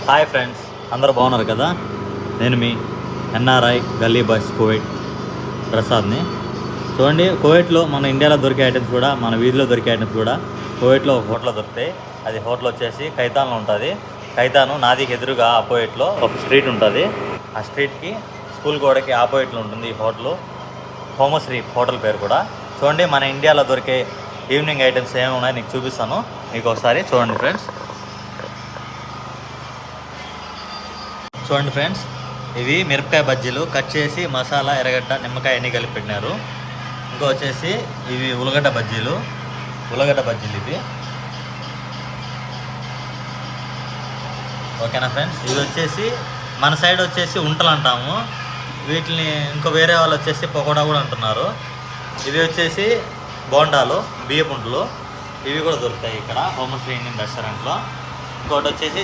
Hi friends, అందరూ బాగున్నారు కదా. నేను మీ ఎన్ఆర్ఐ గల్లీ బాయ్స్ కువైట్ ప్రసాద్ని. చూడండి, కువైట్లో మన ఇండియాలో దొరికే ఐటమ్స్ కూడా, మన వీధిలో దొరికే ఐటమ్స్ కూడా కువైట్లో ఒక హోటల్లో దొరుకుతాయి. అది హోటల్ వచ్చేసి ఖైతాన్లో ఉంటుంది. ఖైతాను నాదికి ఎదురుగా ఆపోజిట్లో ఒక స్ట్రీట్ ఉంటుంది. ఆ స్ట్రీట్కి స్కూల్ గోడకి ఆపోజిట్లో ఉంటుంది ఈ హోటల్. హోమశ్రీ హోటల్ పేరు కూడా. చూడండి, మన ఇండియాలో దొరికే ఈవినింగ్ ఐటమ్స్ ఏమి ఉన్నాయో నీకు చూపిస్తాను. మీకు ఒకసారి చూడండి ఫ్రెండ్స్. చూడండి ఫ్రెండ్స్, ఇవి మిరపకాయ బజ్జీలు కట్ చేసి మసాలా, ఎర్రగడ్డ, నిమ్మకాయ అన్నీ కలిపి పెట్టినారు. ఇంకో వచ్చేసి ఇవి ఉల్లగడ్డ బజ్జీలు ఇవి. ఓకేనా ఫ్రెండ్స్. ఇవి వచ్చేసి మన సైడ్ వచ్చేసి ఉంటలు అంటాము. వీటిని ఇంకో వేరే వాళ్ళు వచ్చేసి పకోడా కూడా అంటున్నారు. ఇవి వచ్చేసి బోండాలు, బియ్యపుంటలు. ఇవి కూడా దొరుకుతాయి ఇక్కడ హోమశ్రీ ఇండియన్ రెస్టారెంట్లో. ఇంకోటి వచ్చేసి